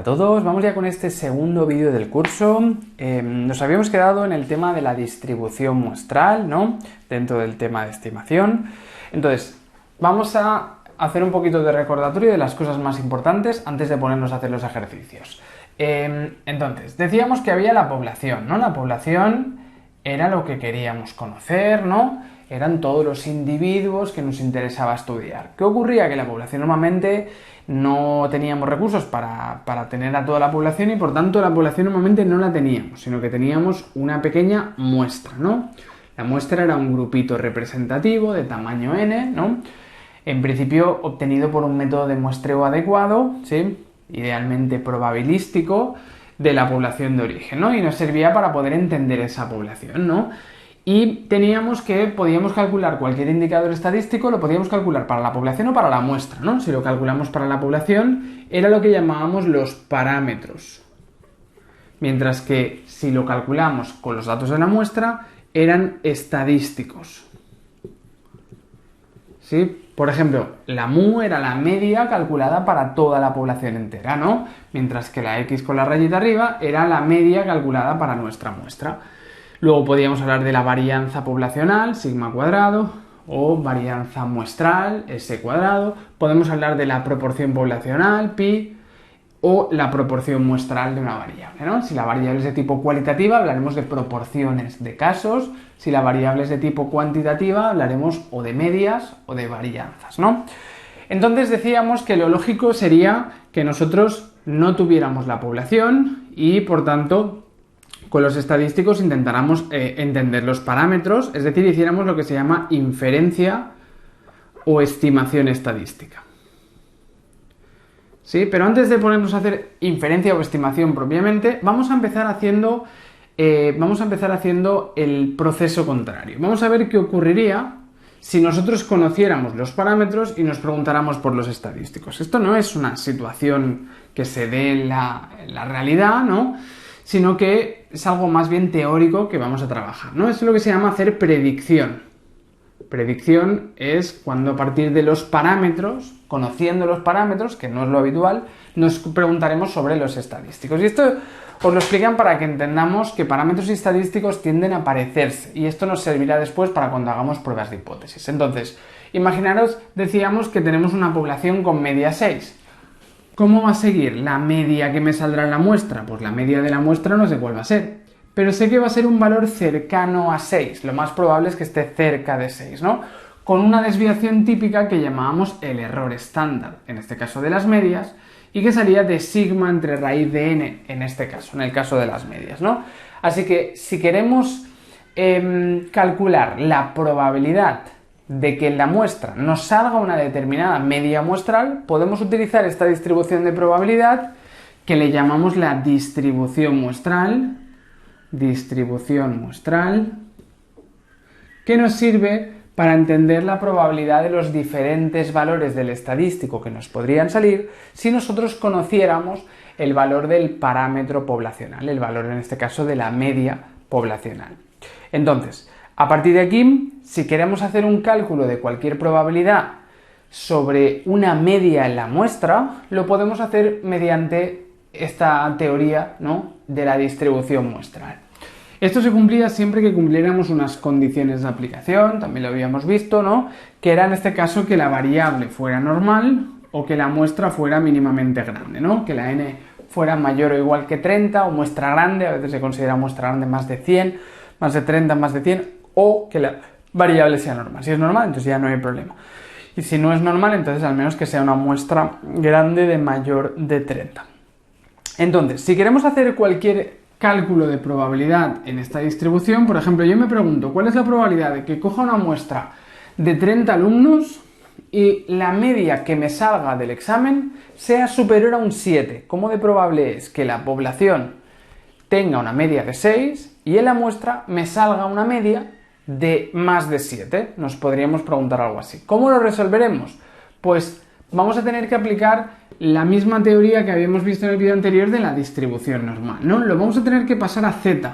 a todos, vamos ya con este segundo vídeo del curso. Nos habíamos quedado en el tema de la distribución muestral, ¿no? Dentro del tema de estimación. Entonces, vamos a hacer un poquito de recordatorio de las cosas más importantes antes de ponernos a hacer los ejercicios. Entonces, decíamos que había la población, ¿no? La población era lo que queríamos conocer, ¿no? Eran todos los individuos que nos interesaba estudiar. ¿Qué ocurría? Que la población normalmente no teníamos recursos para tener a toda la población y por tanto la población normalmente no la teníamos, sino que teníamos una pequeña muestra, ¿no? La muestra era un grupito representativo de tamaño n, ¿no? En principio obtenido por un método de muestreo adecuado, ¿sí? Idealmente probabilístico, de la población de origen, ¿no? Y nos servía para poder entender esa población, ¿no? Y podíamos calcular cualquier indicador estadístico, lo podíamos calcular para la población o para la muestra, ¿no? Si lo calculamos para la población, era lo que llamábamos los parámetros. Mientras que si lo calculamos con los datos de la muestra, eran estadísticos. ¿Sí? Por ejemplo, la mu era la media calculada para toda la población entera, ¿no? Mientras que la x con la rayita arriba era la media calculada para nuestra muestra. Luego podíamos hablar de la varianza poblacional, sigma cuadrado, o varianza muestral, s cuadrado. Podemos hablar de la proporción poblacional, pi, o la proporción muestral de una variable, ¿no? Si la variable es de tipo cualitativa, hablaremos de proporciones de casos. Si la variable es de tipo cuantitativa, hablaremos o de medias o de varianzas, ¿no? Entonces decíamos que lo lógico sería que nosotros no tuviéramos la población y, por tanto, con los estadísticos intentáramos entender los parámetros, es decir, hiciéramos lo que se llama inferencia o estimación estadística. ¿Sí? Pero antes de ponernos a hacer inferencia o estimación propiamente, vamos a empezar haciendo el proceso contrario. Vamos a ver qué ocurriría si nosotros conociéramos los parámetros y nos preguntáramos por los estadísticos. Esto no es una situación que se dé en la realidad, ¿no? Sino que es algo más bien teórico que vamos a trabajar, ¿no? Es lo que se llama hacer predicción. Predicción es cuando a partir de los parámetros, conociendo los parámetros, que no es lo habitual, nos preguntaremos sobre los estadísticos. Y esto os lo explican para que entendamos que parámetros y estadísticos tienden a parecerse, y esto nos servirá después para cuando hagamos pruebas de hipótesis. Entonces, imaginaros, decíamos que tenemos una población con media 6. ¿Cómo va a seguir la media que me saldrá en la muestra? Pues la media de la muestra no sé cuál va a ser, pero sé que va a ser un valor cercano a 6, lo más probable es que esté cerca de 6, ¿no? Con una desviación típica que llamábamos el error estándar, en este caso de las medias, y que salía de sigma entre raíz de n, en este caso, en el caso de las medias, ¿no? Así que si queremos calcular la probabilidad de que en la muestra nos salga una determinada media muestral, podemos utilizar esta distribución de probabilidad que le llamamos la distribución muestral, que nos sirve para entender la probabilidad de los diferentes valores del estadístico que nos podrían salir si nosotros conociéramos el valor del parámetro poblacional, el valor en este caso de la media poblacional. Entonces, a partir de aquí, si queremos hacer un cálculo de cualquier probabilidad sobre una media en la muestra, lo podemos hacer mediante esta teoría, ¿no?, de la distribución muestral. Esto se cumplía siempre que cumpliéramos unas condiciones de aplicación, también lo habíamos visto, ¿no?, que era en este caso que la variable fuera normal o que la muestra fuera mínimamente grande, ¿no?, que la n fuera mayor o igual que 30 o muestra grande, a veces se considera muestra grande más de 100, más de 30, más de 100, o que la variable sea normal. Si es normal, entonces ya no hay problema. Y si no es normal, entonces al menos que sea una muestra grande de mayor de 30. Entonces, si queremos hacer cualquier cálculo de probabilidad en esta distribución, por ejemplo, yo me pregunto, ¿cuál es la probabilidad de que coja una muestra de 30 alumnos y la media que me salga del examen sea superior a un 7? ¿Cómo de probable es que la población tenga una media de 6 y en la muestra me salga una media de más de 7? Nos podríamos preguntar algo así. ¿Cómo lo resolveremos? Pues vamos a tener que aplicar la misma teoría que habíamos visto en el vídeo anterior de la distribución normal, ¿no? Lo vamos a tener que pasar a z.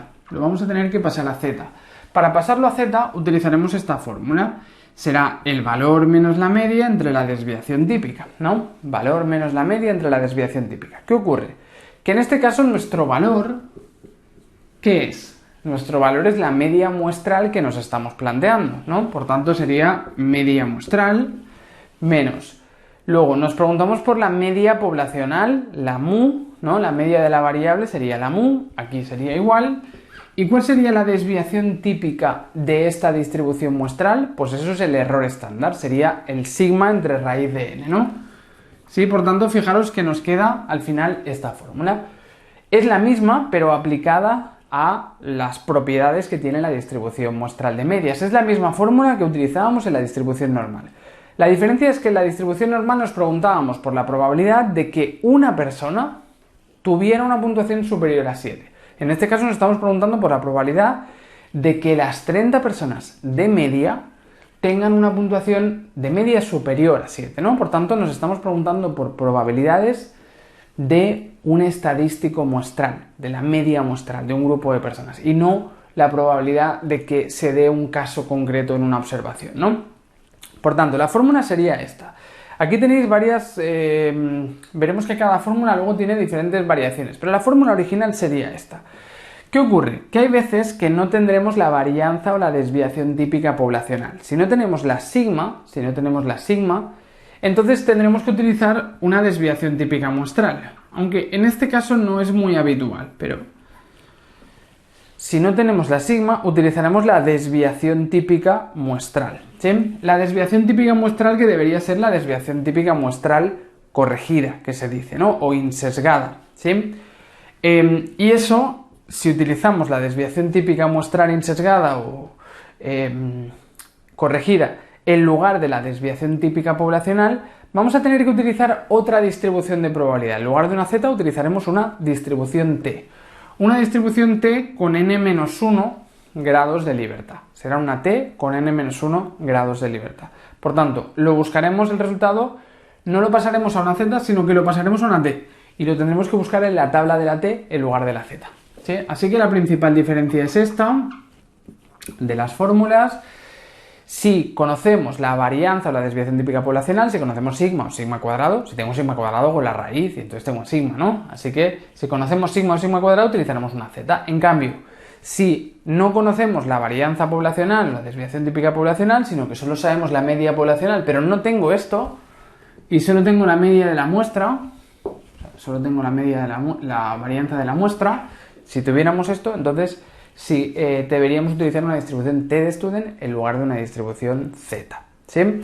Para pasarlo a z utilizaremos esta fórmula. Será el valor menos la media entre la desviación típica, ¿no? Valor menos la media entre la desviación típica. ¿Qué ocurre? Que en este caso nuestro valor, ¿qué es? Nuestro valor es la media muestral que nos estamos planteando, ¿no? Por tanto sería media muestral menos. Luego nos preguntamos por la media poblacional, la mu, ¿no? La media de la variable sería la mu, aquí sería igual. ¿Y cuál sería la desviación típica de esta distribución muestral? Pues eso es el error estándar, sería el sigma entre raíz de n, ¿no? Sí, por tanto, fijaros que nos queda al final esta fórmula. Es la misma, pero aplicada a las propiedades que tiene la distribución muestral de medias. Es la misma fórmula que utilizábamos en la distribución normal. La diferencia es que en la distribución normal nos preguntábamos por la probabilidad de que una persona tuviera una puntuación superior a 7. En este caso nos estamos preguntando por la probabilidad de que las 30 personas de media tengan una puntuación de media superior a 7, ¿no? Por tanto, nos estamos preguntando por probabilidades de un estadístico muestral, de la media muestral de un grupo de personas, y no la probabilidad de que se dé un caso concreto en una observación, ¿no? Por tanto, la fórmula sería esta. Aquí tenéis varias, veremos que cada fórmula luego tiene diferentes variaciones, pero la fórmula original sería esta. ¿Qué ocurre? Que hay veces que no tendremos la varianza o la desviación típica poblacional. Si no tenemos la sigma, entonces tendremos que utilizar una desviación típica muestral, aunque en este caso no es muy habitual, pero si no tenemos la sigma, utilizaremos la desviación típica muestral, ¿sí? La desviación típica muestral que debería ser la desviación típica muestral corregida, que se dice, ¿no? O insesgada, ¿sí? Y eso, si utilizamos la desviación típica muestral insesgada o corregida en lugar de la desviación típica poblacional, vamos a tener que utilizar otra distribución de probabilidad. En lugar de una z, utilizaremos una distribución t. Una distribución t con n-1 grados de libertad. Será una t con n-1 grados de libertad. Por tanto, lo buscaremos el resultado, no lo pasaremos a una z, sino que lo pasaremos a una t. Y lo tendremos que buscar en la tabla de la t en lugar de la z, ¿sí? Así que la principal diferencia es esta, de las fórmulas. Si conocemos la varianza o la desviación típica poblacional, si conocemos sigma o sigma cuadrado, si tengo sigma cuadrado con la raíz, y entonces tengo sigma, ¿no? Así que si conocemos sigma o sigma cuadrado, utilizaremos una z. En cambio, si no conocemos la varianza poblacional o la desviación típica poblacional, sino que solo sabemos la media poblacional, pero no tengo esto, y solo tengo la media de la muestra, solo tengo la media de la varianza de la muestra, si tuviéramos esto, entonces sí, deberíamos utilizar una distribución t de student en lugar de una distribución z, ¿sí?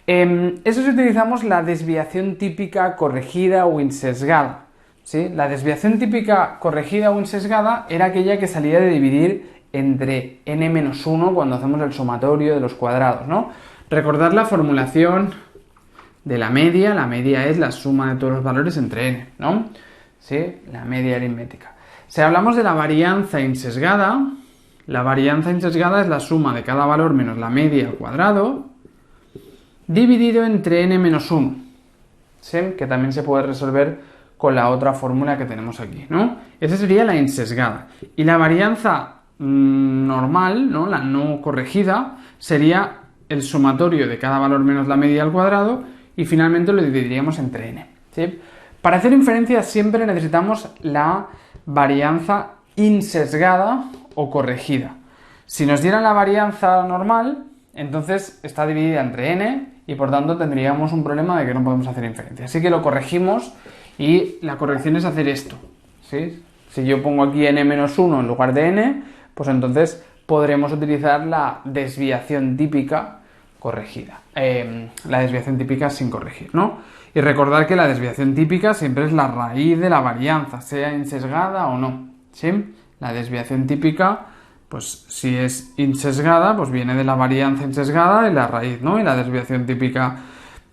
Eso si utilizamos la desviación típica corregida o insesgada, ¿sí? La desviación típica corregida o insesgada era aquella que salía de dividir entre n-1 cuando hacemos el sumatorio de los cuadrados, ¿no? Recordad la formulación de la media es la suma de todos los valores entre n, ¿no? ¿Sí? La media aritmética. Si hablamos de la varianza insesgada es la suma de cada valor menos la media al cuadrado dividido entre n-1, ¿sí? Que también se puede resolver con la otra fórmula que tenemos aquí, ¿no? Esa sería la insesgada. Y la varianza normal, ¿no? La no corregida, sería el sumatorio de cada valor menos la media al cuadrado y finalmente lo dividiríamos entre n, ¿sí? Para hacer inferencias siempre necesitamos la varianza insesgada o corregida. Si nos dieran la varianza normal, entonces está dividida entre n y por tanto tendríamos un problema de que no podemos hacer inferencia. Así que lo corregimos y la corrección es hacer esto, ¿sí? Si yo pongo aquí n-1 en lugar de n, pues entonces podremos utilizar la desviación típica corregida. La desviación típica sin corregir, ¿no? Y recordar que la desviación típica siempre es la raíz de la varianza, sea insesgada o no, ¿sí? La desviación típica, pues si es insesgada, pues viene de la varianza insesgada y la raíz, ¿no? Y la desviación típica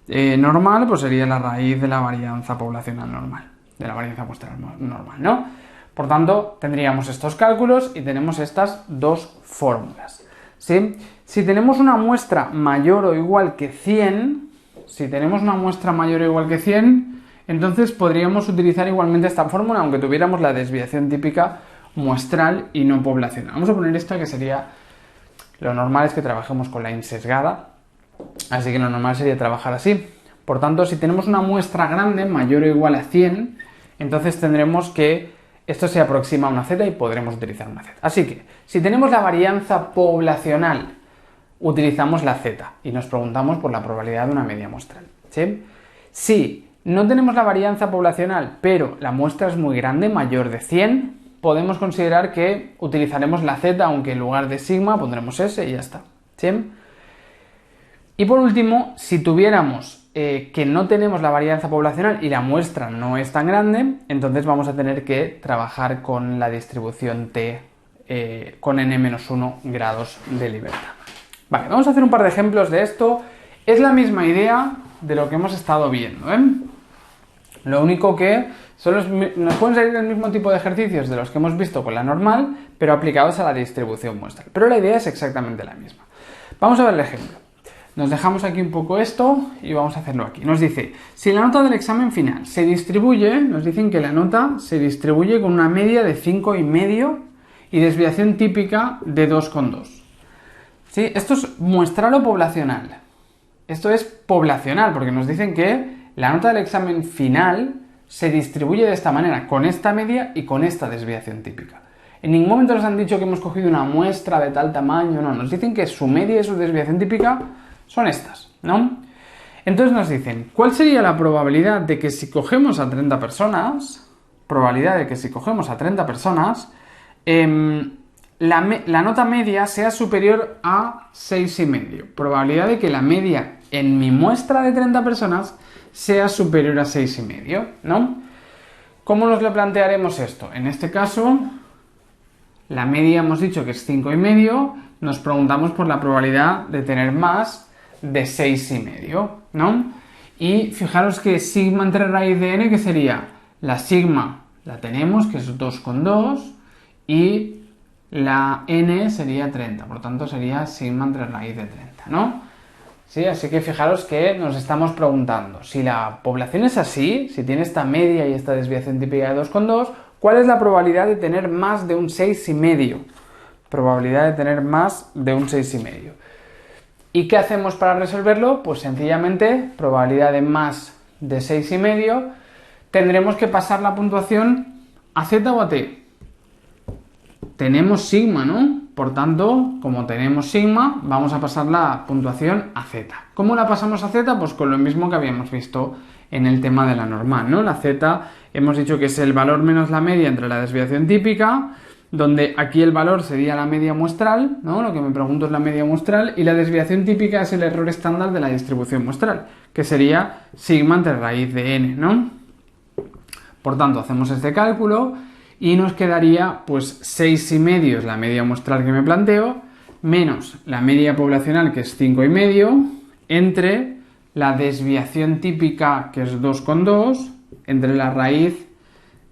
normal, pues sería la raíz de la varianza poblacional normal, de la varianza muestral normal, ¿no? Por tanto, tendríamos estos cálculos y tenemos estas dos fórmulas, ¿sí? Si tenemos una muestra mayor o igual que 100, entonces podríamos utilizar igualmente esta fórmula, aunque tuviéramos la desviación típica muestral y no poblacional. Vamos a poner esto que sería, lo normal es que trabajemos con la insesgada, así que lo normal sería trabajar así. Por tanto, si tenemos una muestra grande, mayor o igual a 100, entonces tendremos que esto se aproxima a una z y podremos utilizar una z. Así que, si tenemos la varianza poblacional, utilizamos la z y nos preguntamos por la probabilidad de una media muestral, ¿sí? Si no tenemos la varianza poblacional, pero la muestra es muy grande, mayor de 100, podemos considerar que utilizaremos la z, aunque en lugar de sigma pondremos s y ya está, ¿sí? Y por último, si tuviéramos que no tenemos la varianza poblacional y la muestra no es tan grande, entonces vamos a tener que trabajar con la distribución t con n-1 grados de libertad. Vale, vamos a hacer un par de ejemplos de esto. Es la misma idea de lo que hemos estado viendo, ¿eh? Lo único que nos pueden salir el mismo tipo de ejercicios de los que hemos visto con la normal, pero aplicados a la distribución muestral. Pero la idea es exactamente la misma. Vamos a ver el ejemplo. Nos dejamos aquí un poco esto y vamos a hacerlo aquí. Nos dice, si la nota del examen final se distribuye, nos dicen que la nota se distribuye con una media de 5,5 y desviación típica de 2,2. ¿Sí? Esto es muestral o poblacional. Esto es poblacional, porque nos dicen que la nota del examen final se distribuye de esta manera, con esta media y con esta desviación típica. En ningún momento nos han dicho que hemos cogido una muestra de tal tamaño, no, nos dicen que su media y su desviación típica son estas, ¿no? Entonces nos dicen, ¿cuál sería la probabilidad de que si cogemos a 30 personas, la nota media sea superior a 6,5? Probabilidad de que la media en mi muestra de 30 personas sea superior a 6,5, ¿no? ¿Cómo nos lo plantearemos esto? En este caso, la media hemos dicho que es 5,5, nos preguntamos por la probabilidad de tener más de 6,5, ¿no? Y fijaros que sigma entre raíz de n, que sería la sigma, la tenemos, que es 2,2, y la n sería 30, por tanto sería sigma entre raíz de 30, ¿no? ¿Sí? Así que fijaros que nos estamos preguntando, si la población es así, si tiene esta media y esta desviación típica de 2,2, ¿cuál es la probabilidad de tener más de un 6,5? Probabilidad de tener más de un 6,5. ¿Y qué hacemos para resolverlo? Pues sencillamente, probabilidad de más de 6,5, tendremos que pasar la puntuación a z o a t. Tenemos sigma, ¿no? Por tanto, como tenemos sigma, vamos a pasar la puntuación a z. ¿Cómo la pasamos a z? Pues con lo mismo que habíamos visto en el tema de la normal, ¿no? La z hemos dicho que es el valor menos la media entre la desviación típica, donde aquí el valor sería la media muestral, ¿no? Lo que me pregunto es la media muestral, y la desviación típica es el error estándar de la distribución muestral, que sería sigma entre raíz de n, ¿no? Por tanto, hacemos este cálculo y nos quedaría, pues, 6,5 es la media muestral que me planteo, menos la media poblacional, que es 5,5, entre la desviación típica, que es 2,2, entre la raíz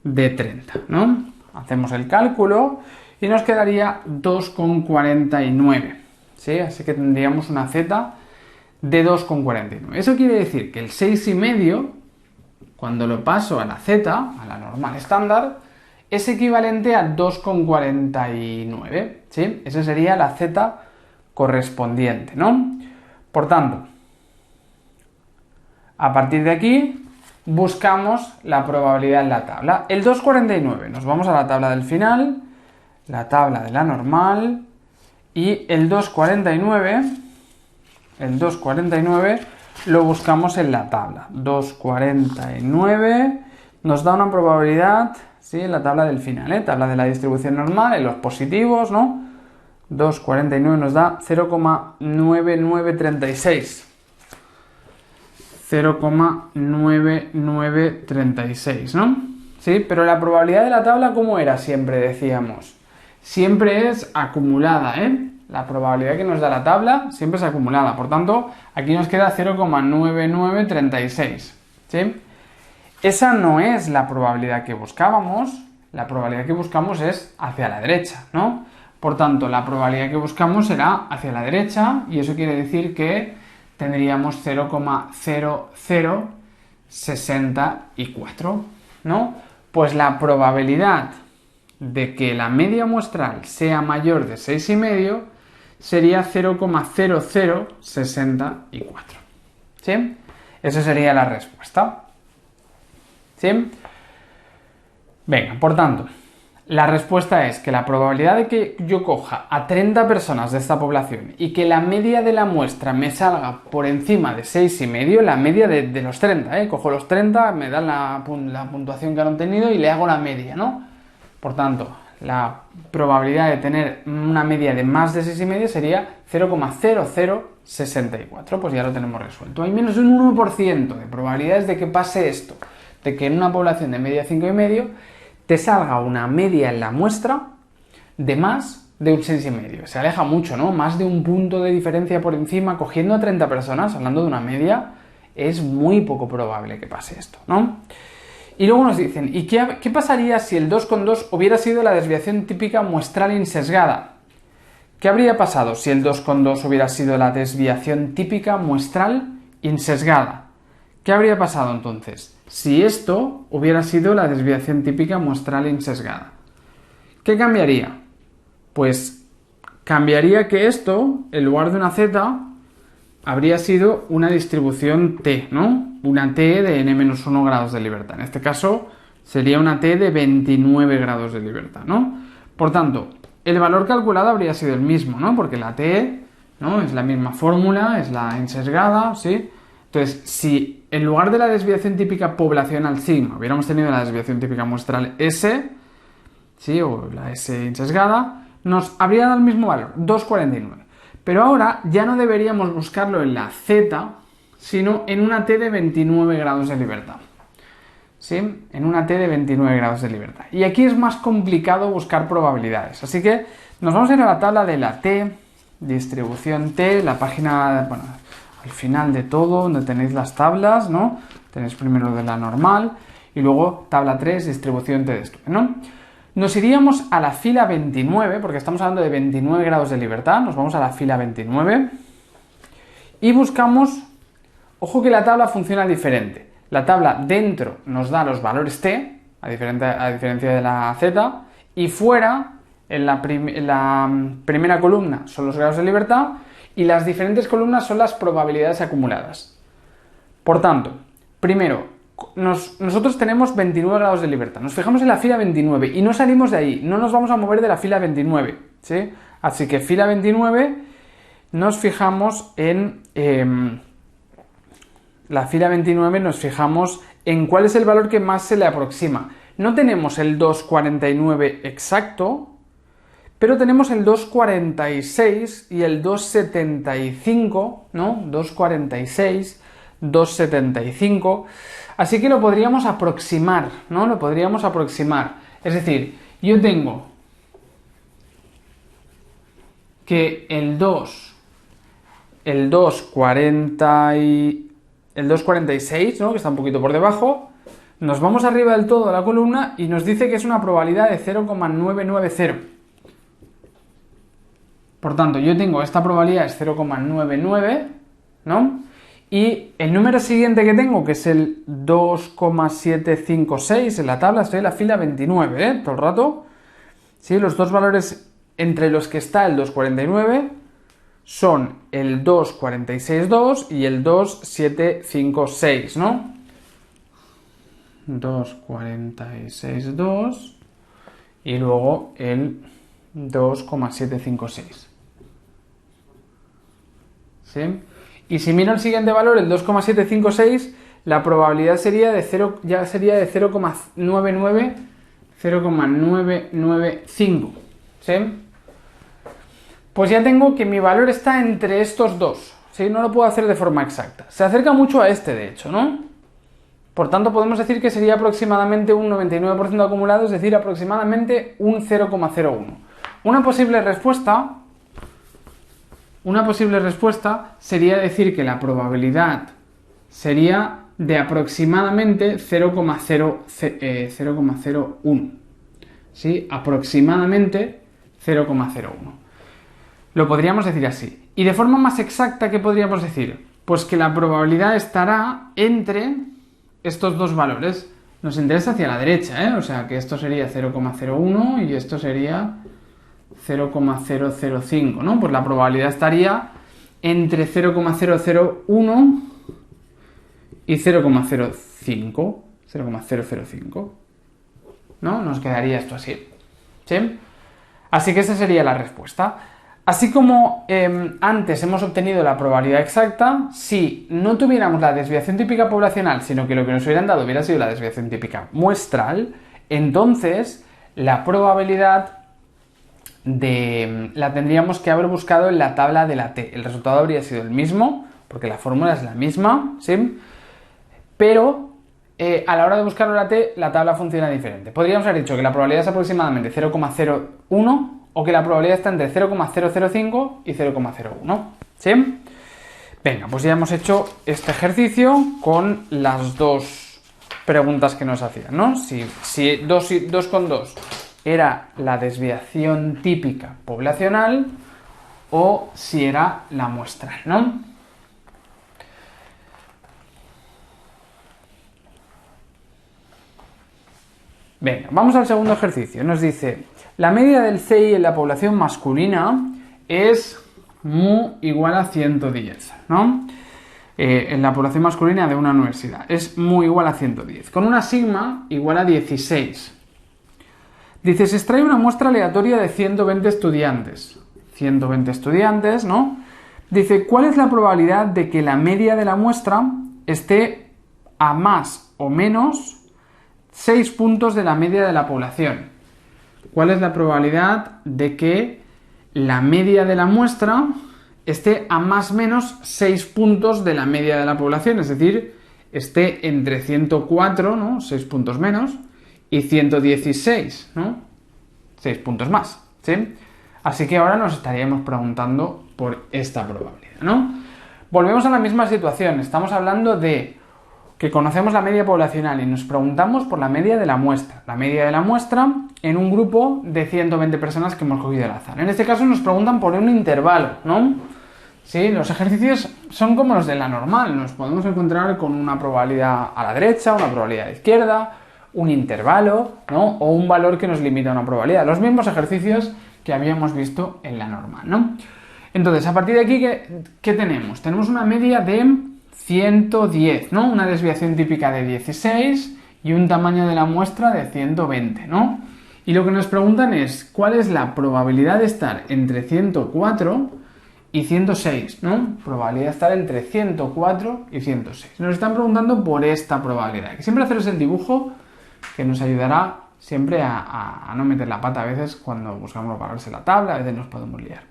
de 30, ¿no? Hacemos el cálculo y nos quedaría 2,49, ¿sí? Así que tendríamos una z de 2,49. Eso quiere decir que el 6,5, cuando lo paso a la z, a la normal estándar, es equivalente a 2,49, ¿sí? Esa sería la z correspondiente, ¿no? Por tanto, a partir de aquí buscamos la probabilidad en la tabla. El 2,49, nos vamos a la tabla del final, la tabla de la normal, y el 2,49 lo buscamos en la tabla. 2,49 nos da una probabilidad, ¿sí? En la tabla del final, ¿eh? Tabla de la distribución normal, en los positivos, ¿no? 2,49 nos da 0,9936. 0,9936, ¿no? Sí, pero la probabilidad de la tabla, ¿cómo era? Siempre decíamos. Siempre es acumulada, ¿eh? La probabilidad que nos da la tabla siempre es acumulada. Por tanto, aquí nos queda 0,9936, ¿sí? Esa no es la probabilidad que buscábamos. La probabilidad que buscamos es hacia la derecha, ¿no? Por tanto, la probabilidad que buscamos será hacia la derecha, y eso quiere decir que tendríamos 0,0064, ¿no? Pues la probabilidad de que la media muestral sea mayor de 6,5 sería 0,0064, ¿sí? Esa sería la respuesta, ¿sí? Venga, por tanto, la respuesta es que la probabilidad de que yo coja a 30 personas de esta población y que la media de la muestra me salga por encima de 6,5, la media de los 30, cojo los 30, me dan la puntuación que han obtenido y le hago la media, ¿no? Por tanto, la probabilidad de tener una media de más de 6,5 sería 0,0064, pues ya lo tenemos resuelto. Hay menos de un 1% de probabilidades de que pase esto, de que en una población de media 5,5 te salga una media en la muestra de más de un 6,5. Se aleja mucho, ¿no? Más de un punto de diferencia por encima, cogiendo a 30 personas, hablando de una media, es muy poco probable que pase esto, ¿no? Y luego nos dicen, ¿y qué pasaría si el 2,2 hubiera sido la desviación típica muestral insesgada? ¿Qué habría pasado si el 2,2 hubiera sido la desviación típica muestral insesgada? ¿Qué habría pasado entonces si esto hubiera sido la desviación típica muestral insesgada? ¿Qué cambiaría? Pues cambiaría que esto, en lugar de una z, habría sido una distribución t, ¿no? Una t de n-1 grados de libertad. En este caso sería una t de 29 grados de libertad, ¿no? Por tanto, el valor calculado habría sido el mismo, ¿no? Porque la t, ¿no?, es la misma fórmula, es la insesgada, ¿sí? Entonces, si en lugar de la desviación típica poblacional sigma hubiéramos tenido la desviación típica muestral S, ¿sí?, o la S insesgada, nos habría dado el mismo valor, 2,49. Pero ahora ya no deberíamos buscarlo en la Z, sino en una T de 29 grados de libertad. ¿Sí? En una T de 29 grados de libertad. Y aquí es más complicado buscar probabilidades. Así que nos vamos a ir a la tabla de la T, distribución T, la página, bueno, al final de todo, donde tenéis las tablas, ¿no? Tenéis primero de la normal y luego tabla 3, distribución T de esto, ¿no? Nos iríamos a la fila 29, porque estamos hablando de 29 grados de libertad, nos vamos a la fila 29 y buscamos, ojo que la tabla funciona diferente. La tabla dentro nos da los valores T, a diferencia de la Z, y fuera, en la primera columna, son los grados de libertad, y las diferentes columnas son las probabilidades acumuladas. Por tanto, primero, nosotros tenemos 29 grados de libertad. Nos fijamos en la fila 29 y no salimos de ahí. No nos vamos a mover de la fila 29, ¿sí? Así que fila 29 nos fijamos en... la fila 29 nos fijamos en cuál es el valor que más se le aproxima. No tenemos el 2,49 exacto, pero tenemos el 2,46 y el 2,75, ¿no? 2,46, 2,75... Así que lo podríamos aproximar, ¿no? Lo podríamos aproximar. Es decir, yo tengo que el 2,46, ¿no?, que está un poquito por debajo, nos vamos arriba del todo de la columna y nos dice que es una probabilidad de 0,990. Por tanto, yo tengo esta probabilidad es 0,99, ¿no? Y el número siguiente que tengo, que es el 2,756 en la tabla, estoy en la fila 29, todo el rato. ¿Sí? Los dos valores entre los que está el 2,49 son el 2,462 y el 2,756, ¿no? 2,462 y luego el 2,756. ¿Sí? Y si miro el siguiente valor, el 2,756, la probabilidad sería de 0,995. ¿Sí? Pues ya tengo que mi valor está entre estos dos. ¿Sí? No lo puedo hacer de forma exacta. Se acerca mucho a este, de hecho, ¿no? Por tanto, podemos decir que sería aproximadamente un 99% acumulado, es decir, aproximadamente un 0,01. Una posible respuesta sería decir que la probabilidad sería de aproximadamente 0,01. ¿Sí? Aproximadamente 0,01. Lo podríamos decir así. Y de forma más exacta, ¿qué podríamos decir? Pues que la probabilidad estará entre estos dos valores. Nos interesa hacia la derecha, ¿eh? O sea que esto sería 0,01 y esto sería 0,005, ¿no? Pues la probabilidad estaría entre 0,001 y 0,05. ¿no? Nos quedaría esto así, ¿sí? Así que esa sería la respuesta. Así como antes hemos obtenido la probabilidad exacta, si no tuviéramos la desviación típica poblacional, sino que lo que nos hubieran dado hubiera sido la desviación típica muestral, entonces la probabilidad la tendríamos que haber buscado en la tabla de la t. El resultado habría sido el mismo, porque la fórmula es la misma, ¿sí? Pero a la hora de buscarlo en la t, la tabla funciona diferente. Podríamos haber dicho que la probabilidad es aproximadamente 0,01 o que la probabilidad está entre 0,005 y 0,01, ¿sí? Venga, pues ya hemos hecho este ejercicio con las dos preguntas que nos hacían, ¿no? Si 2,2 era la desviación típica poblacional o si era la muestral, ¿no? Venga, vamos al segundo ejercicio. Nos dice, la media del CI en la población masculina es mu igual a 110, ¿no? En la población masculina de una universidad. Es mu igual a 110, con una sigma igual a 16. Dice, se extrae una muestra aleatoria de 120 estudiantes. 120 estudiantes, ¿no? Dice, ¿cuál es la probabilidad de que la media de la muestra esté a más o menos 6 puntos de la media de la población? ¿Cuál es la probabilidad de que la media de la muestra esté a más o menos 6 puntos de la media de la población? Es decir, esté entre 104, ¿no? 6 puntos menos, y 116, ¿no? 6 puntos más, ¿sí? Así que ahora nos estaríamos preguntando por esta probabilidad, ¿no? Volvemos a la misma situación. Estamos hablando de que conocemos la media poblacional y nos preguntamos por la media de la muestra. La media de la muestra en un grupo de 120 personas que hemos cogido al azar. En este caso nos preguntan por un intervalo, ¿no? Sí, los ejercicios son como los de la normal. Nos podemos encontrar con una probabilidad a la derecha, una probabilidad a la izquierda, un intervalo, ¿no? O un valor que nos limita a una probabilidad. Los mismos ejercicios que habíamos visto en la normal, ¿no? Entonces, a partir de aquí, ¿qué tenemos? Tenemos una media de 110, ¿no? Una desviación típica de 16 y un tamaño de la muestra de 120, ¿no? Y lo que nos preguntan es, ¿cuál es la probabilidad de estar entre 104 y 106, ¿no? Probabilidad de estar entre 104 y 106. Nos están preguntando por esta probabilidad. Que siempre haceros el dibujo que nos ayudará siempre a no meter la pata a veces cuando buscamos los valores en la tabla, a veces nos podemos liar.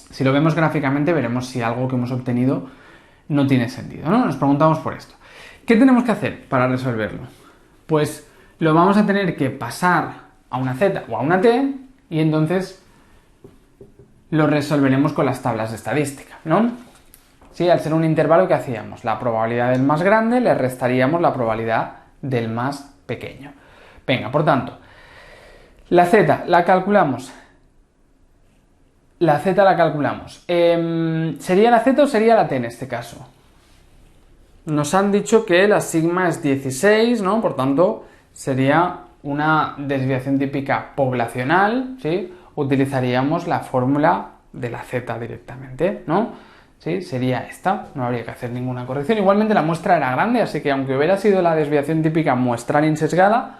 Si lo vemos gráficamente veremos si algo que hemos obtenido no tiene sentido, ¿no? Nos preguntamos por esto. ¿Qué tenemos que hacer para resolverlo? Pues lo vamos a tener que pasar a una z o a una t y entonces lo resolveremos con las tablas de estadística, ¿no? Sí, al ser un intervalo, ¿qué hacíamos? La probabilidad del más grande le restaríamos la probabilidad del más pequeño. Venga, por tanto, la z la calculamos. ¿Sería la z o sería la t en este caso? Nos han dicho que la sigma es 16, ¿no? Por tanto, sería una desviación típica poblacional, ¿sí? Utilizaríamos la fórmula de la z directamente, ¿no? ¿Sí? Sería esta, no habría que hacer ninguna corrección. Igualmente la muestra era grande, así que aunque hubiera sido la desviación típica muestral insesgada,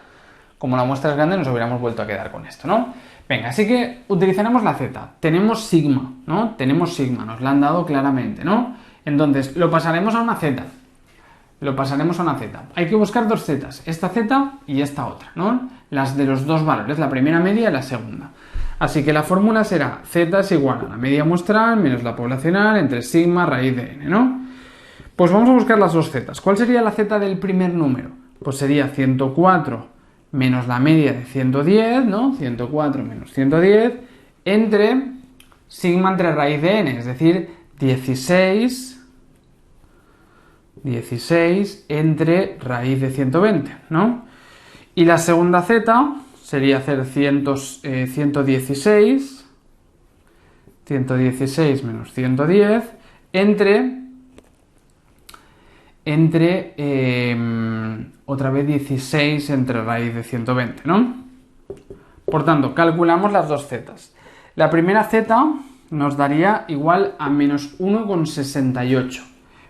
como la muestra es grande nos hubiéramos vuelto a quedar con esto, ¿no? Venga, así que utilizaremos la z. Tenemos sigma, ¿no? Tenemos sigma, nos la han dado claramente, ¿no? Entonces, lo pasaremos a una z. Hay que buscar dos zetas, esta z y esta otra, ¿no? Las de los dos valores, la primera media y la segunda. Así que la fórmula será z es igual a la media muestral menos la poblacional entre sigma raíz de n, ¿no? Pues vamos a buscar las dos zetas. ¿Cuál sería la z del primer número? Pues sería 104 menos la media de 110, ¿no? 104 menos 110 entre sigma entre raíz de n, es decir, 16 entre raíz de 120, ¿no? Y la segunda z sería hacer 116 menos 110 entre otra vez 16 entre raíz de 120, ¿no? Por tanto, calculamos las dos zetas. La primera z nos daría igual a menos 1,68,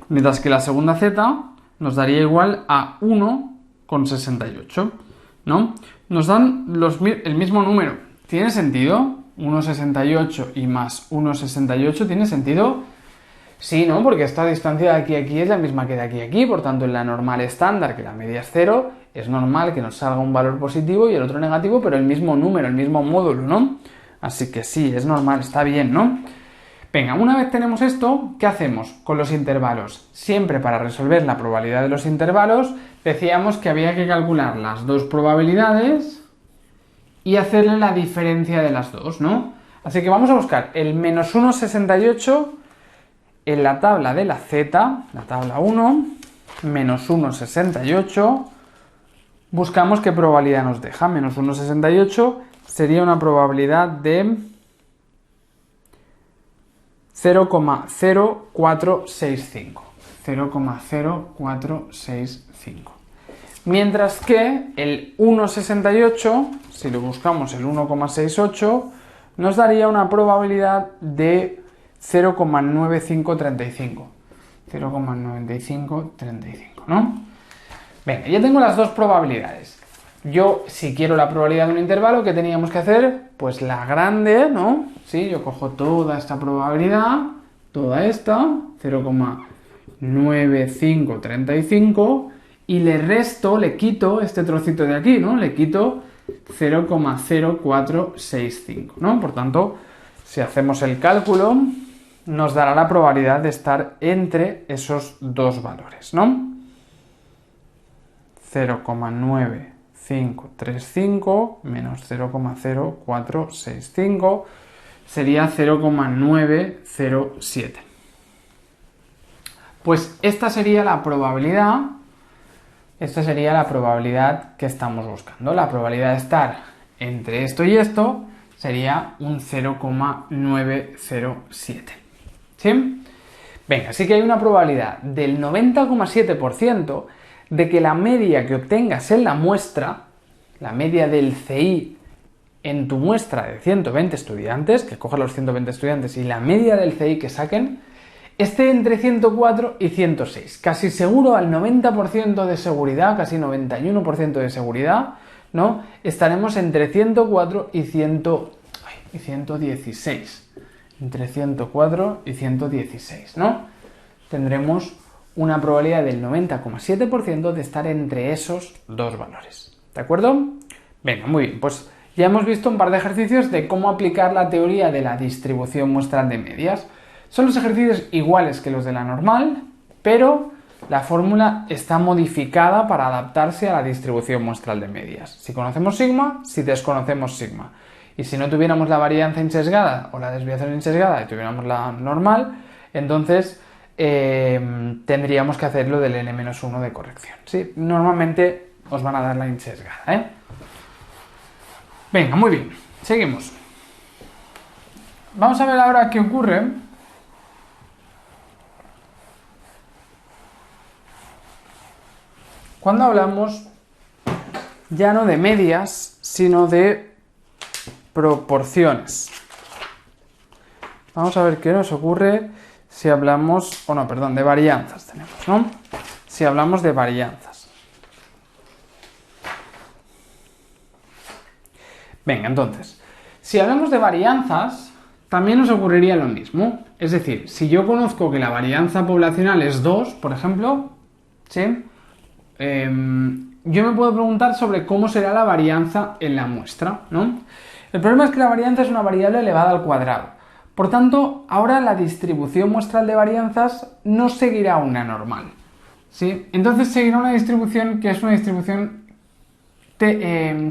mientras que la segunda z nos daría igual a 1,68. ¿no? Nos dan el mismo número. ¿Tiene sentido? 1,68 y más 1,68, ¿tiene sentido? Sí, ¿no? Porque esta distancia de aquí a aquí es la misma que de aquí a aquí, por tanto en la normal estándar, que la media es 0, es normal que nos salga un valor positivo y el otro negativo, pero el mismo número, el mismo módulo, ¿no? Así que sí, es normal, está bien, ¿no? Venga, una vez tenemos esto, ¿qué hacemos con los intervalos? Siempre para resolver la probabilidad de los intervalos, decíamos que había que calcular las dos probabilidades y hacerle la diferencia de las dos, ¿no? Así que vamos a buscar el menos 1,68 en la tabla de la z, la tabla 1, menos 1,68, buscamos qué probabilidad nos deja. Menos 1,68 sería una probabilidad de 0,0465. 0,0465. Mientras que el 1,68, si lo buscamos el 1,68, nos daría una probabilidad de 0,9535. 0,9535, ¿no? Venga, ya tengo las dos probabilidades. Yo, si quiero la probabilidad de un intervalo, ¿qué teníamos que hacer? Pues la grande, ¿no? Sí, yo cojo toda esta probabilidad, toda esta, 0,9535, y le resto, le quito este trocito de aquí, ¿no? Le quito 0,0465, ¿no? Por tanto, si hacemos el cálculo, nos dará la probabilidad de estar entre esos dos valores, ¿no? 0,9535 menos 0,0465 sería 0,907. Pues esta sería la probabilidad que estamos buscando. La probabilidad de estar entre esto y esto sería un 0,907. ¿Sí? Venga, así que hay una probabilidad del 90,7% de que la media que obtengas en la muestra, la media del CI en tu muestra de 120 estudiantes, que cojas los 120 estudiantes y la media del CI que saquen, esté entre 104 y 106. Casi seguro, al 90% de seguridad, casi 91% de seguridad, ¿no? Estaremos entre 104 y 116. Entre 104 y 116, ¿no? Tendremos una probabilidad del 90,7% de estar entre esos dos valores. ¿De acuerdo? Venga, muy bien, pues ya hemos visto un par de ejercicios de cómo aplicar la teoría de la distribución muestral de medias. Son los ejercicios iguales que los de la normal, pero la fórmula está modificada para adaptarse a la distribución muestral de medias. Si conocemos sigma, si desconocemos sigma. Y si no tuviéramos la varianza insesgada o la desviación insesgada y tuviéramos la normal, entonces tendríamos que hacer lo del n-1 de corrección. ¿Sí? Normalmente os van a dar la insesgada, ¿eh? Venga, muy bien. Seguimos. Vamos a ver ahora qué ocurre cuando hablamos ya no de medias, sino de proporciones. Vamos a ver qué nos ocurre si hablamos, de varianzas tenemos, ¿no? Si hablamos de varianzas. Venga, entonces, si hablamos de varianzas, también nos ocurriría lo mismo. Es decir, si yo conozco que la varianza poblacional es 2, por ejemplo, ¿sí? Yo me puedo preguntar sobre cómo será la varianza en la muestra, ¿no? El problema es que la varianza es una variable elevada al cuadrado. Por tanto, ahora la distribución muestral de varianzas no seguirá una normal, ¿sí? Entonces seguirá una distribución que es una distribución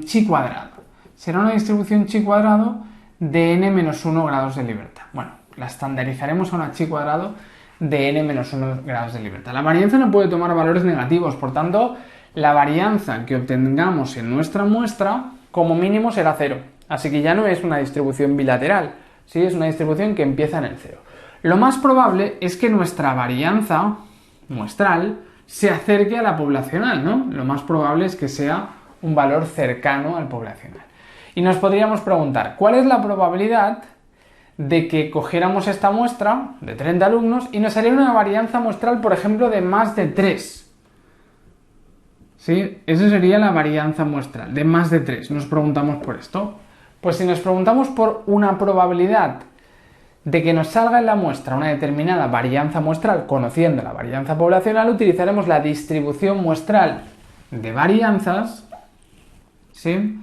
chi cuadrado. Será una distribución chi cuadrado de n-1 grados de libertad. Bueno, la estandarizaremos a una chi cuadrado de n-1 grados de libertad. La varianza no puede tomar valores negativos, por tanto, la varianza que obtengamos en nuestra muestra, como mínimo, será 0. Así que ya no es una distribución bilateral, ¿sí? Es una distribución que empieza en el 0. Lo más probable es que nuestra varianza muestral se acerque a la poblacional, ¿no? Lo más probable es que sea un valor cercano al poblacional. Y nos podríamos preguntar, ¿cuál es la probabilidad de que cogiéramos esta muestra de 30 alumnos y nos saliera una varianza muestral, por ejemplo, de más de 3? ¿Sí? Esa sería la varianza muestral, de más de 3. Nos preguntamos por esto. Pues si nos preguntamos por una probabilidad de que nos salga en la muestra una determinada varianza muestral, conociendo la varianza poblacional, utilizaremos la distribución muestral de varianzas, ¿sí?,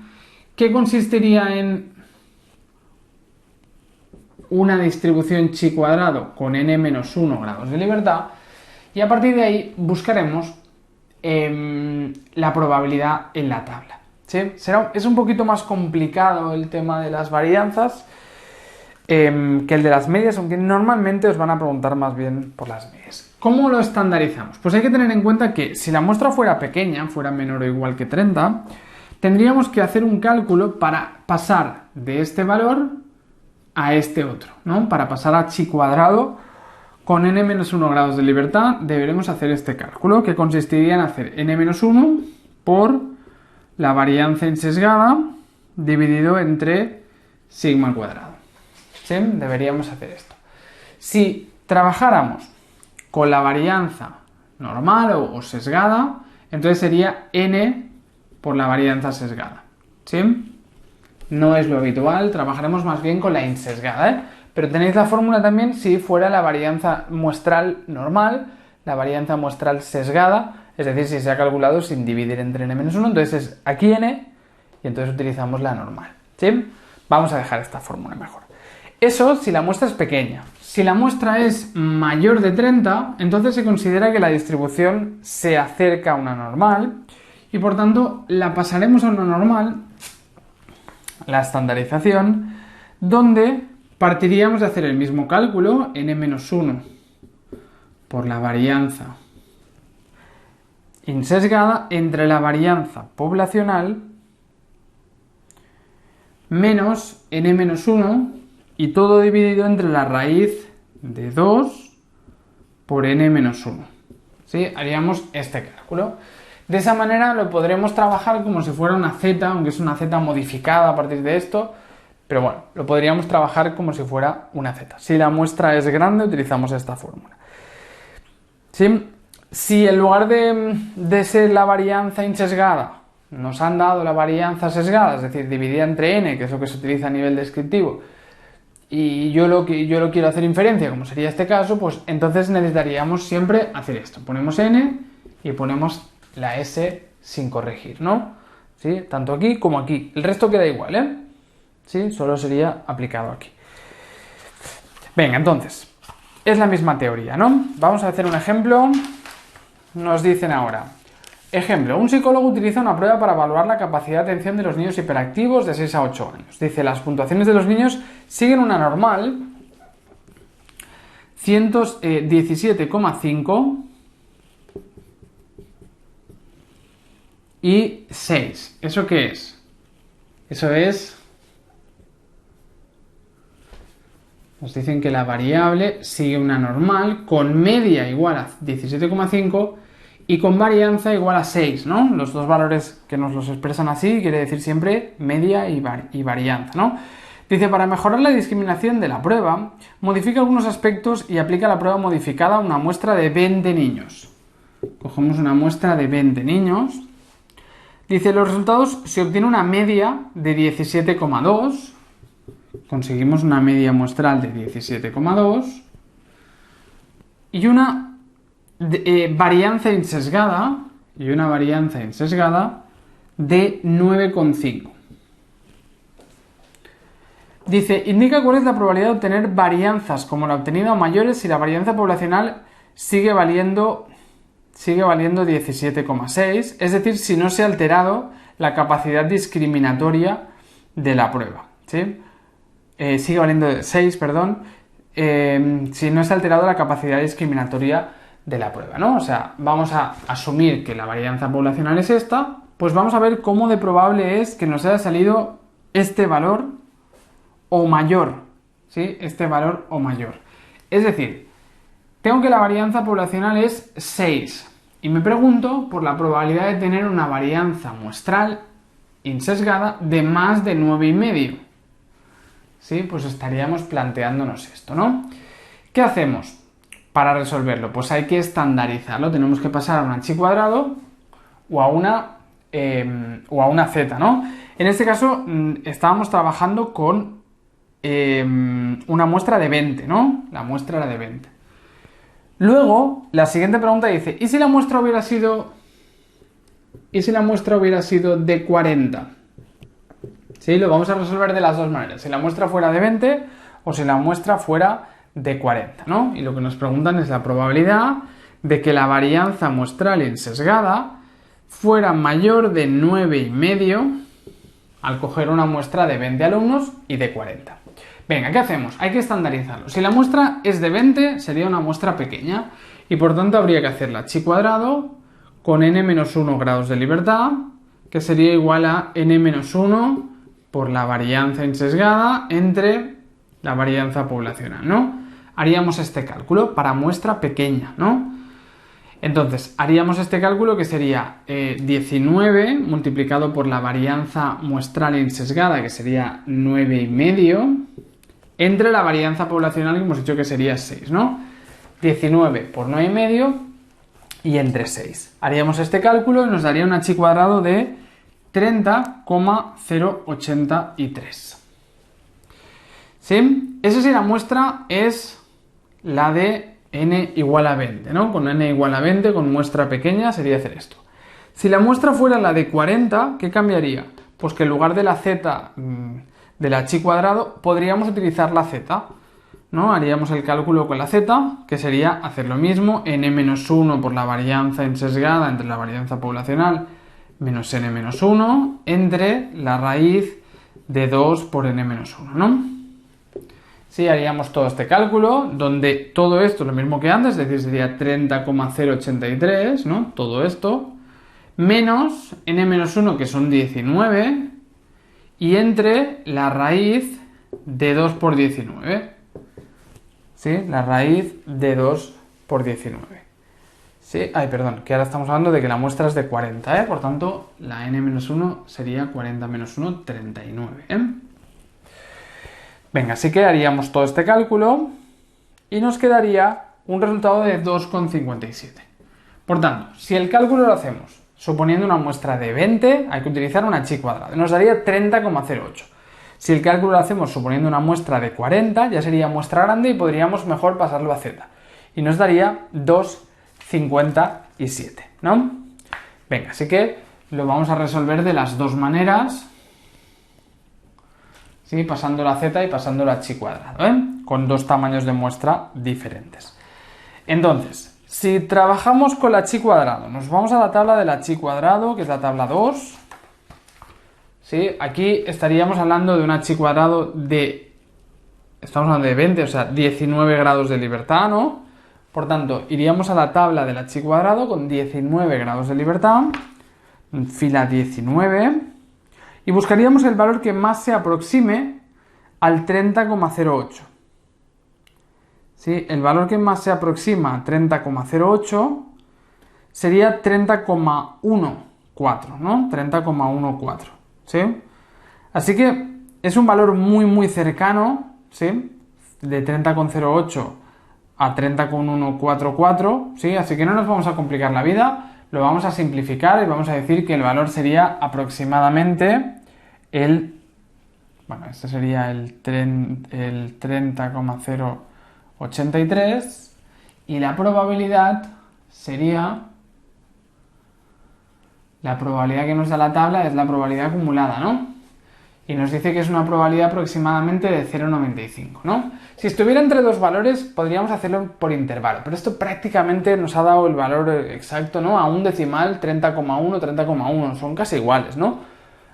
que consistiría en una distribución chi cuadrado con n-1 grados de libertad, y a partir de ahí buscaremos la probabilidad en la tabla. ¿Sí? Es un poquito más complicado el tema de las varianzas que el de las medias, aunque normalmente os van a preguntar más bien por las medias. ¿Cómo lo estandarizamos? Pues hay que tener en cuenta que si la muestra fuera pequeña, fuera menor o igual que 30, tendríamos que hacer un cálculo para pasar de este valor a este otro, ¿no? Para pasar a chi cuadrado con n-1 grados de libertad deberemos hacer este cálculo, que consistiría en hacer n-1 por la varianza insesgada dividido entre sigma al cuadrado. ¿Sí? Deberíamos hacer esto. Si trabajáramos con la varianza normal o sesgada, entonces sería n por la varianza sesgada. ¿Sí? No es lo habitual, trabajaremos más bien con la insesgada, ¿eh? Pero tenéis la fórmula también si fuera la varianza muestral normal, la varianza muestral sesgada, es decir, si se ha calculado sin dividir entre n-1, entonces es aquí n y entonces utilizamos la normal. ¿Sí? Vamos a dejar esta fórmula mejor. Eso si la muestra es pequeña. Si la muestra es mayor de 30, entonces se considera que la distribución se acerca a una normal y por tanto la pasaremos a una normal, la estandarización, donde partiríamos de hacer el mismo cálculo, n-1 por la varianza insesgada entre la varianza poblacional menos n-1 y todo dividido entre la raíz de 2 por n-1. ¿Sí? Haríamos este cálculo. De esa manera lo podremos trabajar como si fuera una z, aunque es una z modificada a partir de esto, pero bueno, lo podríamos trabajar como si fuera una z. Si la muestra es grande, utilizamos esta fórmula. ¿Sí? Si en lugar de ser la varianza insesgada, nos han dado la varianza sesgada, es decir, dividida entre n, que es lo que se utiliza a nivel descriptivo, y yo lo quiero hacer inferencia, como sería este caso, pues entonces necesitaríamos siempre hacer esto. Ponemos n y ponemos la s sin corregir, ¿no? ¿Sí? Tanto aquí como aquí. El resto queda igual, ¿eh? ¿Sí? Solo sería aplicado aquí. Venga, entonces, es la misma teoría, ¿no? Vamos a hacer un ejemplo. Nos dicen ahora, ejemplo, un psicólogo utiliza una prueba para evaluar la capacidad de atención de los niños hiperactivos de 6 a 8 años. Dice, las puntuaciones de los niños siguen una normal, 117,5 y 6. ¿Eso qué es? Eso es... Nos dicen que la variable sigue una normal con media igual a 17,5 y con varianza igual a 6, ¿no? Los dos valores que nos los expresan así quiere decir siempre media y varianza, ¿no? Dice, para mejorar la discriminación de la prueba, modifica algunos aspectos y aplica la prueba modificada a una muestra de 20 niños. Cogemos una muestra de 20 niños. Dice, los resultados se obtiene una media de 17,2. Conseguimos una media muestral de 17,2 y una varianza insesgada de 9,5. Dice, indica cuál es la probabilidad de obtener varianzas como la obtenida o mayores si la varianza poblacional sigue valiendo 17,6, es decir, si no se ha alterado la capacidad discriminatoria de la prueba, ¿sí? Sigue valiendo 6, perdón, si no se ha alterado la capacidad discriminatoria de la prueba, ¿no? O sea, vamos a asumir que la varianza poblacional es esta, pues vamos a ver cómo de probable es que nos haya salido este valor o mayor, ¿sí? Este valor o mayor. Es decir, tengo que la varianza poblacional es 6 y me pregunto por la probabilidad de tener una varianza muestral insesgada de más de 9,5. ¿Sí? Pues estaríamos planteándonos esto, ¿no? ¿Qué hacemos para resolverlo? Pues hay que estandarizarlo. Tenemos que pasar a un chi cuadrado o a una z, ¿no? En este caso estábamos trabajando con una muestra de 20, ¿no? La muestra era de 20. Luego, la siguiente pregunta dice, ¿y si la muestra hubiera sido de 40? ¿Sí? Lo vamos a resolver de las dos maneras, si la muestra fuera de 20 o si la muestra fuera de 40, ¿no? Y lo que nos preguntan es la probabilidad de que la varianza muestral insesgada fuera mayor de 9,5 al coger una muestra de 20 alumnos y de 40. Venga, ¿qué hacemos? Hay que estandarizarlo. Si la muestra es de 20, sería una muestra pequeña y por tanto habría que hacerla chi cuadrado con n-1 grados de libertad, que sería igual a n-1 por la varianza insesgada entre la varianza poblacional, ¿no? Haríamos este cálculo para muestra pequeña, ¿no? Entonces, haríamos este cálculo que sería 19 multiplicado por la varianza muestral insesgada, que sería 9,5, entre la varianza poblacional que hemos dicho que sería 6, ¿no? 19 por 9,5 y entre 6. Haríamos este cálculo y nos daría una chi cuadrado de 30,083. ¿Sí? Esa sí, la muestra es la de n igual a 20, ¿no? Con n igual a 20, con muestra pequeña, sería hacer esto. Si la muestra fuera la de 40, ¿qué cambiaría? Pues que en lugar de la z de la chi cuadrado, podríamos utilizar la z, ¿no? Haríamos el cálculo con la z, que sería hacer lo mismo, n-1 por la varianza insesgada entre la varianza poblacional menos n-1 entre la raíz de 2 por n-1, ¿no? Sí, haríamos todo este cálculo, donde todo esto es lo mismo que antes, es decir, sería 30,083, ¿no? Todo esto, menos n-1, que son 19, y entre la raíz de 2 por 19. ¿Sí? La raíz de 2 por 19. ¿Sí? Ay, perdón, que ahora estamos hablando de que la muestra es de 40, ¿eh? Por tanto, la n-1 sería 40 menos 1, 39, ¿eh? Venga, así que haríamos todo este cálculo y nos quedaría un resultado de 2,57. Por tanto, si el cálculo lo hacemos suponiendo una muestra de 20, hay que utilizar una chi cuadrada. Nos daría 30,08. Si el cálculo lo hacemos suponiendo una muestra de 40, ya sería muestra grande y podríamos mejor pasarlo a z. Y nos daría 2,57, ¿no? Venga, así que lo vamos a resolver de las dos maneras. ¿Sí? Pasando la z y pasando la chi cuadrado, ¿eh? Con dos tamaños de muestra diferentes. Entonces, si trabajamos con la chi cuadrado, nos vamos a la tabla de la chi cuadrado, que es la tabla 2. ¿Sí? Aquí estaríamos hablando de una chi cuadrado de... Estamos hablando de 20, o sea, 19 grados de libertad, ¿no? Por tanto, iríamos a la tabla de la chi cuadrado con 19 grados de libertad, fila 19, y buscaríamos el valor que más se aproxime al 30,08. ¿Sí? El valor que más se aproxima a 30,08 sería 30,14, ¿no? 30,14, ¿sí? Así que es un valor muy, muy cercano, ¿sí? De 30,08 a 30,144, ¿sí? Así que no nos vamos a complicar la vida, lo vamos a simplificar y vamos a decir que el valor sería aproximadamente bueno, este sería el 30,083 y la probabilidad sería, la probabilidad que nos da la tabla es la probabilidad acumulada, ¿no? Y nos dice que es una probabilidad aproximadamente de 0,95, ¿no? Si estuviera entre dos valores podríamos hacerlo por intervalo, pero esto prácticamente nos ha dado el valor exacto, ¿no? A un decimal, 30,1, 30,1, son casi iguales, ¿no?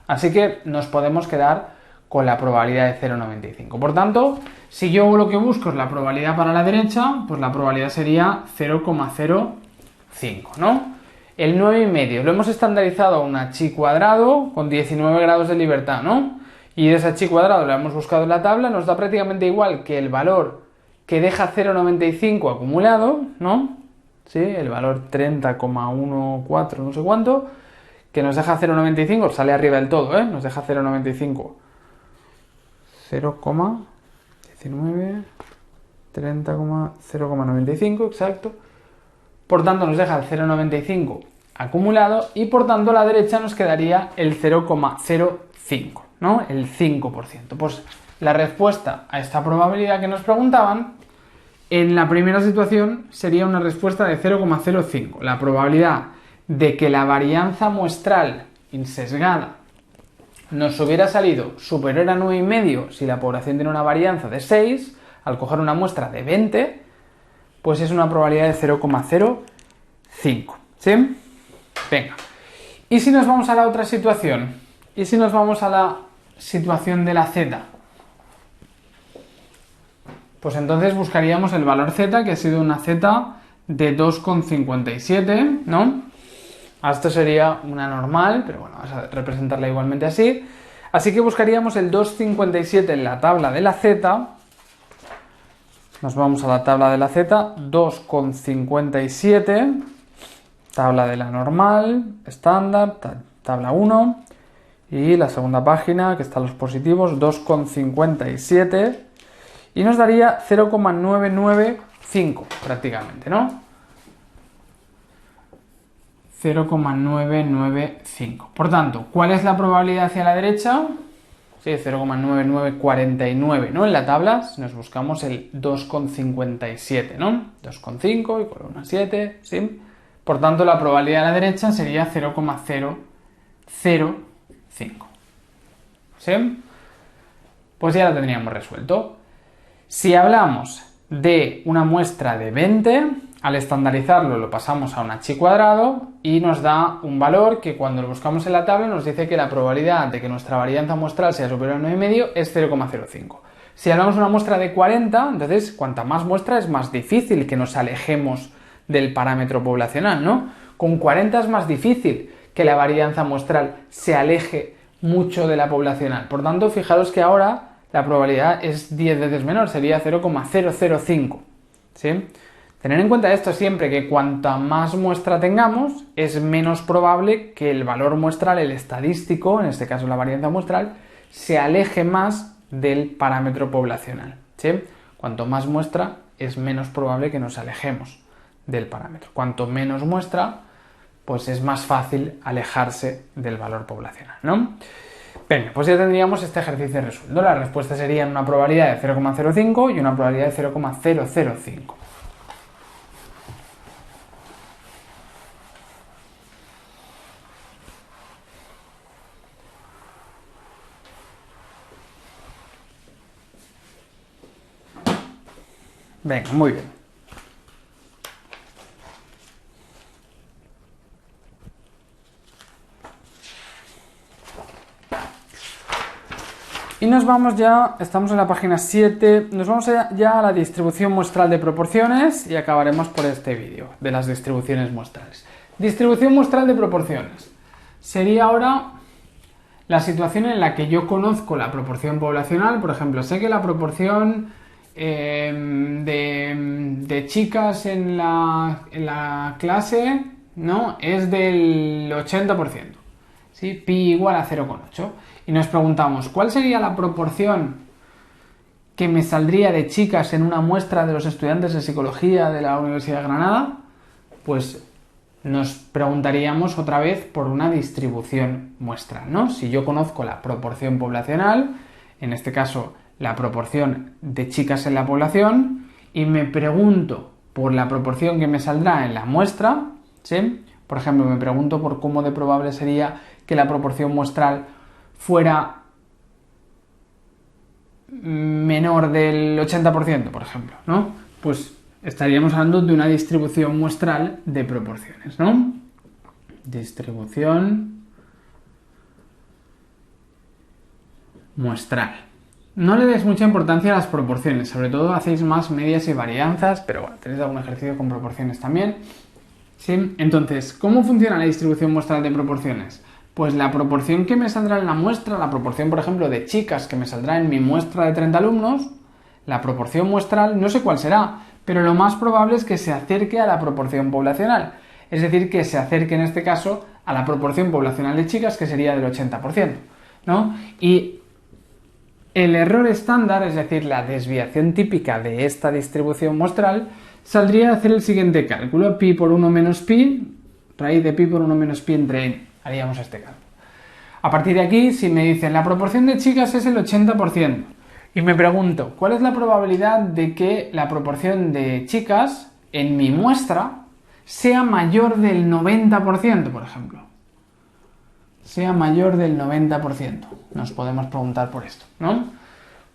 Así que nos podemos quedar con la probabilidad de 0,95. Por tanto, si yo lo que busco es la probabilidad para la derecha, pues la probabilidad sería 0,05, ¿no? El 9,5 lo hemos estandarizado a una chi cuadrado con 19 grados de libertad, ¿no? Y de esa chi cuadrado la hemos buscado en la tabla, nos da prácticamente igual que el valor que deja 0,95 acumulado, ¿no? ¿Sí? El valor 30,14 no sé cuánto, que nos deja 0,95, sale arriba del todo, ¿eh? Nos deja 0,95. 0,19, 30,0,95, exacto. Por tanto, nos deja el 0,95 acumulado y por tanto a la derecha nos quedaría el 0,05, ¿no? El 5%. Pues la respuesta a esta probabilidad que nos preguntaban en la primera situación sería una respuesta de 0,05. La probabilidad de que la varianza muestral insesgada nos hubiera salido superior a 9,5 si la población tiene una varianza de 6, al coger una muestra de 20, pues es una probabilidad de 0,05. ¿Sí? Venga. ¿Y si nos vamos a la otra situación? ¿Y si nos vamos a la situación de la z? Pues entonces buscaríamos el valor z, que ha sido una z de 2,57, ¿no? Esto sería una normal, pero bueno, vamos a representarla igualmente así. Así que buscaríamos el 2,57 en la tabla de la z. Nos vamos a la tabla de la z, 2,57, tabla de la normal, estándar, tabla 1, y la segunda página, que están los positivos, 2,57, y nos daría 0,995 prácticamente, ¿no? 0,995. Por tanto, ¿cuál es la probabilidad hacia la derecha? Sí, 0,9949, ¿no? En la tabla, si nos buscamos el 2,57, ¿no? 2,5 igual a una 7, ¿sí? Por tanto, la probabilidad a la derecha sería 0,005. ¿Sí? Pues ya lo tendríamos resuelto. Si hablamos de una muestra de 20, al estandarizarlo lo pasamos a un h cuadrado y nos da un valor que cuando lo buscamos en la tabla nos dice que la probabilidad de que nuestra varianza muestral sea superior a 9,5 es 0,05. Si hablamos de una muestra de 40, entonces cuanta más muestra es más difícil que nos alejemos del parámetro poblacional, ¿no? Con 40 es más difícil que la varianza muestral se aleje mucho de la poblacional. Por tanto, fijaros que ahora la probabilidad es 10 veces menor, sería 0,005. ¿Sí? Tener en cuenta esto siempre, que cuanta más muestra tengamos, es menos probable que el valor muestral, el estadístico, en este caso la varianza muestral, se aleje más del parámetro poblacional. ¿Sí? Cuanto más muestra, es menos probable que nos alejemos del parámetro. Cuanto menos muestra, pues es más fácil alejarse del valor poblacional, ¿no? Bien, pues ya tendríamos este ejercicio resuelto. La respuesta sería una probabilidad de 0,05 y una probabilidad de 0,005. Venga, muy bien. Y nos vamos ya, estamos en la página 7, nos vamos ya a la distribución muestral de proporciones y acabaremos por este vídeo de las distribuciones muestrales. Distribución muestral de proporciones. Sería ahora la situación en la que yo conozco la proporción poblacional, por ejemplo, sé que la proporción de chicas en la clase, ¿no?, es del 80%, ¿sí? Pi igual a 0,8. Y nos preguntamos, ¿cuál sería la proporción que me saldría de chicas en una muestra de los estudiantes de psicología de la Universidad de Granada? Pues nos preguntaríamos otra vez por una distribución muestral, ¿no? Si yo conozco la proporción poblacional, en este caso la proporción de chicas en la población, y me pregunto por la proporción que me saldrá en la muestra, ¿sí? Por ejemplo, me pregunto por cómo de probable sería que la proporción muestral fuera menor del 80%, por ejemplo, ¿no? Pues estaríamos hablando de una distribución muestral de proporciones, ¿no? Distribución muestral. No le des mucha importancia a las proporciones, sobre todo hacéis más medias y varianzas, pero bueno, tenéis algún ejercicio con proporciones también. ¿Sí? Entonces, ¿cómo funciona la distribución muestral de proporciones? Pues la proporción que me saldrá en la muestra, la proporción, por ejemplo, de chicas que me saldrá en mi muestra de 30 alumnos, la proporción muestral, no sé cuál será, pero lo más probable es que se acerque a la proporción poblacional. Es decir, que se acerque en este caso a la proporción poblacional de chicas, que sería del 80%, ¿no? Y el error estándar, es decir, la desviación típica de esta distribución muestral, saldría a hacer el siguiente cálculo, pi por 1 menos pi, raíz de pi por 1 menos pi entre n. Haríamos este cálculo. A partir de aquí, si me dicen la proporción de chicas es el 80%, y me pregunto, ¿cuál es la probabilidad de que la proporción de chicas en mi muestra sea mayor del 90%, por ejemplo? Sea mayor del 90%. Nos podemos preguntar por esto, ¿no?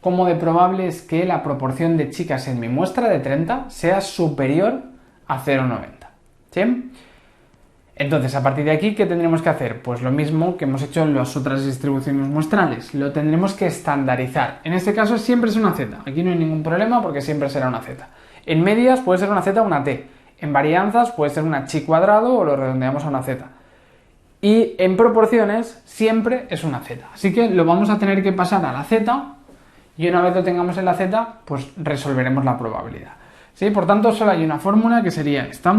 ¿Cómo de probable es que la proporción de chicas en mi muestra de 30 sea superior a 0,90? ¿Sí? Entonces, a partir de aquí, ¿qué tendremos que hacer? Pues lo mismo que hemos hecho en las otras distribuciones muestrales. Lo tendremos que estandarizar. En este caso siempre es una z. Aquí no hay ningún problema porque siempre será una z. En medias puede ser una z o una t. En varianzas puede ser una chi cuadrado o lo redondeamos a una z. Y en proporciones siempre es una z. Así que lo vamos a tener que pasar a la z y una vez lo tengamos en la z, pues resolveremos la probabilidad. ¿Sí? Por tanto, solo hay una fórmula que sería esta.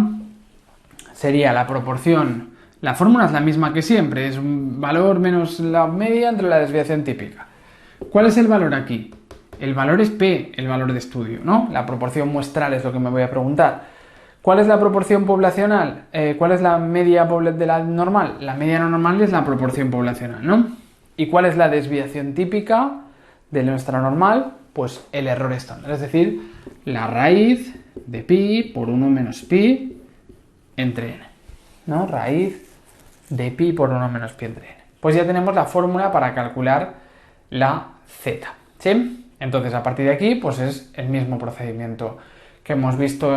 Sería la proporción, la fórmula es la misma que siempre, es un valor menos la media entre la desviación típica. ¿Cuál es el valor aquí? El valor es P, el valor de estudio, ¿no? La proporción muestral es lo que me voy a preguntar. ¿Cuál es la proporción poblacional? ¿Cuál es la media de la normal? La media normal es la proporción poblacional, ¿no? ¿Y cuál es la desviación típica de nuestra normal? Pues el error estándar, es decir, la raíz de pi por 1 menos pi entre n, ¿no? Raíz de pi por 1 menos pi entre n. Pues ya tenemos la fórmula para calcular la z, ¿sí? Entonces, a partir de aquí, pues es el mismo procedimiento que hemos visto,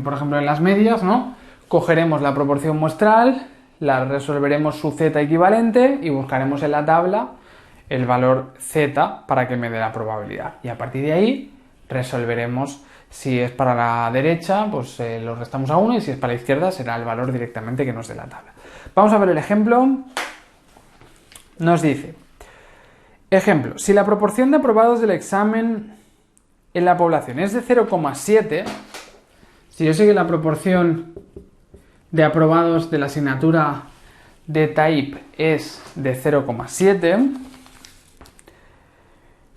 por ejemplo, en las medias, ¿no? Cogeremos la proporción muestral, la resolveremos su z equivalente y buscaremos en la tabla el valor z para que me dé la probabilidad. Y a partir de ahí resolveremos. Si es para la derecha, pues lo restamos a 1 y si es para la izquierda será el valor directamente que nos dé la tabla. Vamos a ver el ejemplo. Nos dice, ejemplo, si la proporción de aprobados del examen en la población es de 0,7, si yo sé que la proporción de aprobados de la asignatura de TAIP es de 0,7,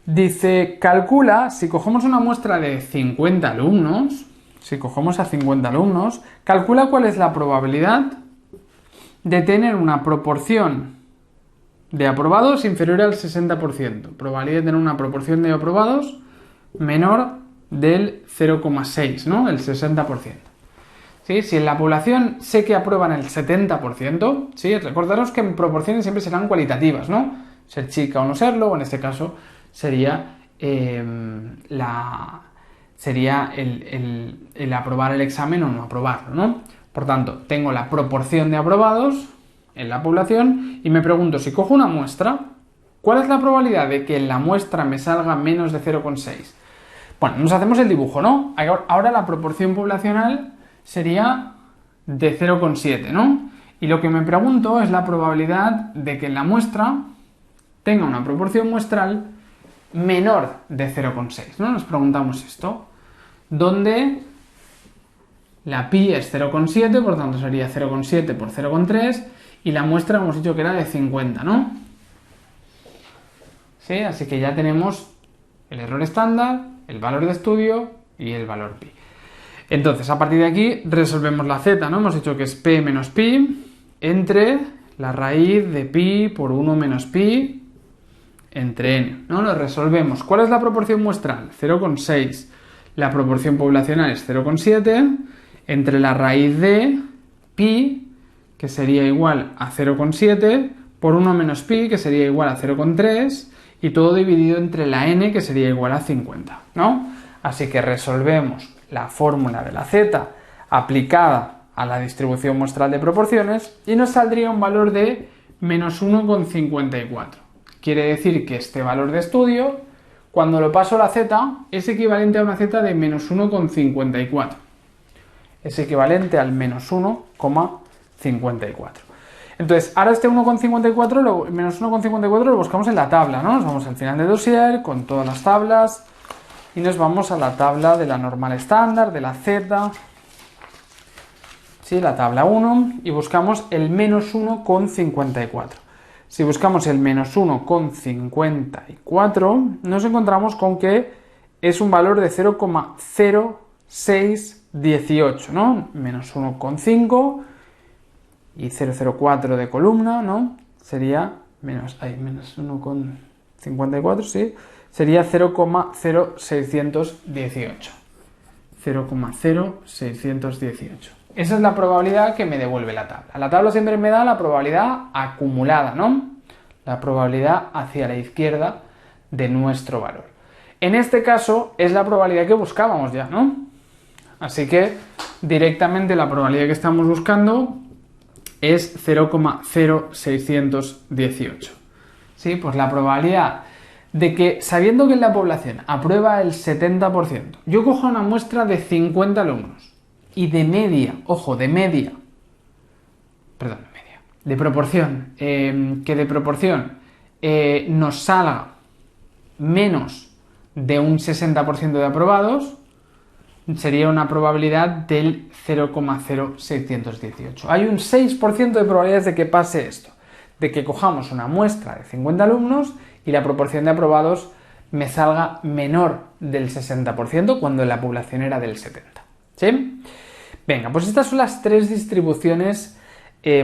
dice, calcula, si cogemos una muestra de 50 alumnos, calcula cuál es la probabilidad de tener una proporción de aprobados inferior al 60%. Probabilidad de tener una proporción de aprobados menor del 0,6, ¿no? El 60%. ¿Sí? Si en la población sé que aprueban el 70%, ¿sí? Recordaros que en proporciones siempre serán cualitativas, ¿no? Ser chica o no serlo, o en este caso sería el aprobar el examen o no aprobarlo, ¿no? Por tanto, tengo la proporción de aprobados en la población y me pregunto, si cojo una muestra, ¿cuál es la probabilidad de que en la muestra me salga menos de 0,6? Bueno, nos hacemos el dibujo, ¿no? Ahora la proporción poblacional sería de 0,7, ¿no? Y lo que me pregunto es la probabilidad de que en la muestra tenga una proporción muestral menor de 0,6, ¿no? Nos preguntamos esto, donde la pi es 0,7, por tanto sería 0,7 por 0,3 y la muestra hemos dicho que era de 50, ¿no? ¿Sí? Así que ya tenemos el error estándar, el valor de estudio y el valor pi. Entonces, a partir de aquí resolvemos la z, ¿no? Hemos dicho que es p menos pi entre la raíz de pi por 1 menos pi entre n, ¿no? Lo resolvemos. ¿Cuál es la proporción muestral? 0,6. La proporción poblacional es 0,7 entre la raíz de pi, que sería igual a 0,7, por 1 menos pi, que sería igual a 0,3, y todo dividido entre la n, que sería igual a 50, ¿no? Así que resolvemos la fórmula de la z aplicada a la distribución muestral de proporciones y nos saldría un valor de menos 1,54. Quiere decir que este valor de estudio, cuando lo paso a la z, es equivalente a una z de menos 1,54. Es equivalente al menos 1,54. Entonces, ahora este 1,54, menos 1,54 lo buscamos en la tabla, ¿no? Nos vamos al final de dossier con todas las tablas y nos vamos a la tabla de la normal estándar, de la z, ¿sí? La tabla 1, y buscamos el menos 1,54. Si buscamos el menos 1,54, nos encontramos con que es un valor de 0,0618, ¿no? Menos 1,5 y 0,04 de columna, ¿no? Sería menos 1,54, sí, sería 0,0618. 0,0618. Esa es la probabilidad que me devuelve la tabla. La tabla siempre me da la probabilidad acumulada, ¿no? La probabilidad hacia la izquierda de nuestro valor. En este caso es la probabilidad que buscábamos ya, ¿no? Así que directamente la probabilidad que estamos buscando es 0,0618. ¿Sí? Pues la probabilidad de que, sabiendo que en la población aprueba el 70%, yo cojo una muestra de 50 alumnos y de media, ojo, de media, perdón, de proporción, que de proporción nos salga menos de un 60% de aprobados, sería una probabilidad del 0,0618. Hay un 6% de probabilidades de que pase esto, de que cojamos una muestra de 50 alumnos y la proporción de aprobados me salga menor del 60% cuando la población era del 70%. ¿Sí? Venga, pues estas son las tres distribuciones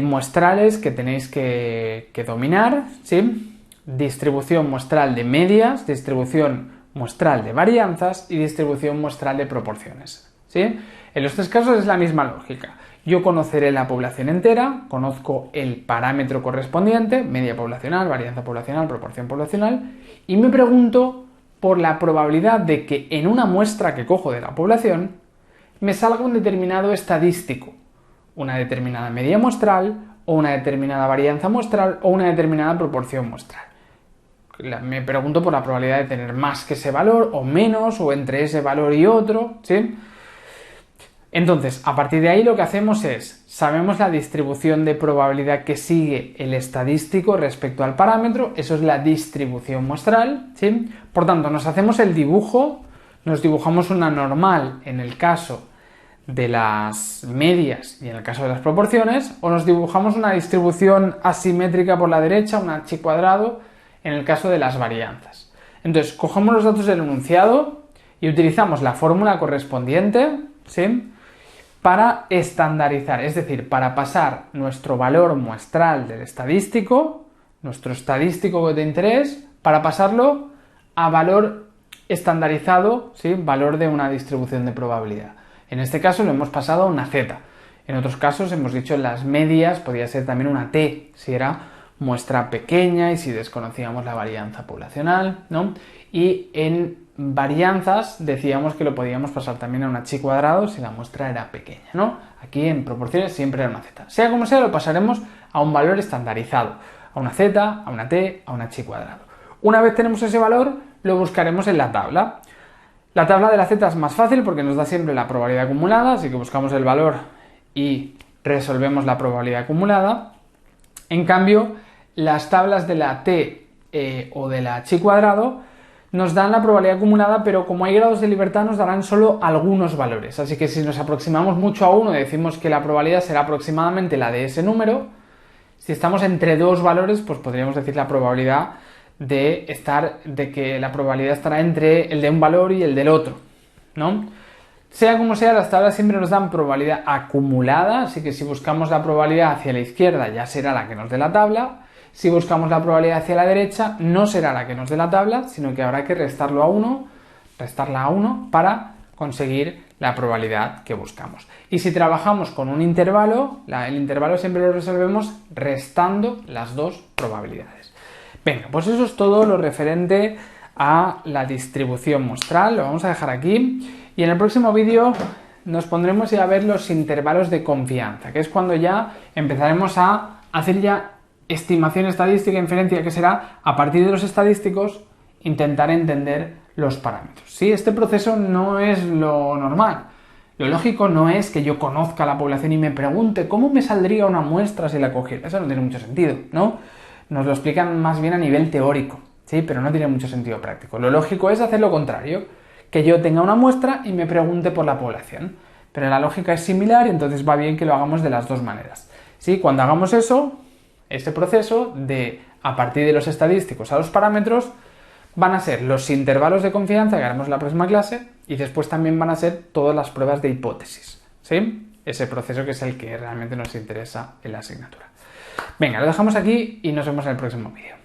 muestrales que tenéis que dominar, ¿sí? Distribución muestral de medias, distribución muestral de varianzas y distribución muestral de proporciones, ¿sí? En los tres casos es la misma lógica. Yo conoceré la población entera, conozco el parámetro correspondiente, media poblacional, varianza poblacional, proporción poblacional, y me pregunto por la probabilidad de que en una muestra que cojo de la población me salga un determinado estadístico, una determinada media muestral, o una determinada varianza muestral, o una determinada proporción muestral. Me pregunto por la probabilidad de tener más que ese valor, o menos, o entre ese valor y otro, ¿sí? Entonces, a partir de ahí lo que hacemos es, sabemos la distribución de probabilidad que sigue el estadístico respecto al parámetro, eso es la distribución muestral, ¿sí? Por tanto, nos hacemos el dibujo, nos dibujamos una normal en el caso de las medias y en el caso de las proporciones, o nos dibujamos una distribución asimétrica por la derecha, un H cuadrado, en el caso de las varianzas. Entonces, cogemos los datos del enunciado y utilizamos la fórmula correspondiente, ¿sí?, para estandarizar, es decir, para pasar nuestro valor muestral del estadístico, nuestro estadístico de interés, para pasarlo a valor estandarizado, ¿sí?, valor de una distribución de probabilidad. En este caso lo hemos pasado a una Z. En otros casos hemos dicho en las medias podía ser también una T, si era muestra pequeña y si desconocíamos la varianza poblacional, ¿no? Y en varianzas decíamos que lo podíamos pasar también a un H cuadrado si la muestra era pequeña, ¿no? Aquí en proporciones siempre era una Z. Sea como sea, lo pasaremos a un valor estandarizado, a una Z, a una T, a un H cuadrado. Una vez tenemos ese valor, lo buscaremos en la tabla. La tabla de la Z es más fácil porque nos da siempre la probabilidad acumulada, así que buscamos el valor y resolvemos la probabilidad acumulada. En cambio, las tablas de la T o de la H cuadrado nos dan la probabilidad acumulada, pero como hay grados de libertad nos darán solo algunos valores. Así que si nos aproximamos mucho a uno y decimos que la probabilidad será aproximadamente la de ese número, si estamos entre dos valores, pues podríamos decir la probabilidad de que la probabilidad estará entre el de un valor y el del otro, ¿no? Sea como sea, las tablas siempre nos dan probabilidad acumulada, así que si buscamos la probabilidad hacia la izquierda ya será la que nos dé la tabla. Si buscamos la probabilidad hacia la derecha, no será la que nos dé la tabla, sino que habrá que restarla a 1 para conseguir la probabilidad que buscamos. Y si trabajamos con un intervalo, el intervalo siempre lo resolvemos restando las dos probabilidades. Venga, pues eso es todo lo referente a la distribución muestral, lo vamos a dejar aquí. Y en el próximo vídeo nos pondremos ya a ver los intervalos de confianza, que es cuando ya empezaremos a hacer ya estimación estadística e inferencia, que será, a partir de los estadísticos, intentar entender los parámetros. ¿Sí? Este proceso no es lo normal. Lo lógico no es que yo conozca la población y me pregunte cómo me saldría una muestra si la cogiera. Eso no tiene mucho sentido, ¿no? Nos lo explican más bien a nivel teórico, ¿sí? Pero no tiene mucho sentido práctico. Lo lógico es hacer lo contrario, que yo tenga una muestra y me pregunte por la población. Pero la lógica es similar y entonces va bien que lo hagamos de las dos maneras. ¿Sí? Cuando hagamos eso, este proceso de a partir de los estadísticos a los parámetros van a ser los intervalos de confianza que haremos en la próxima clase y después también van a ser todas las pruebas de hipótesis, ¿sí? ese proceso que es el que realmente nos interesa en la asignatura. Venga, lo dejamos aquí y nos vemos en el próximo vídeo.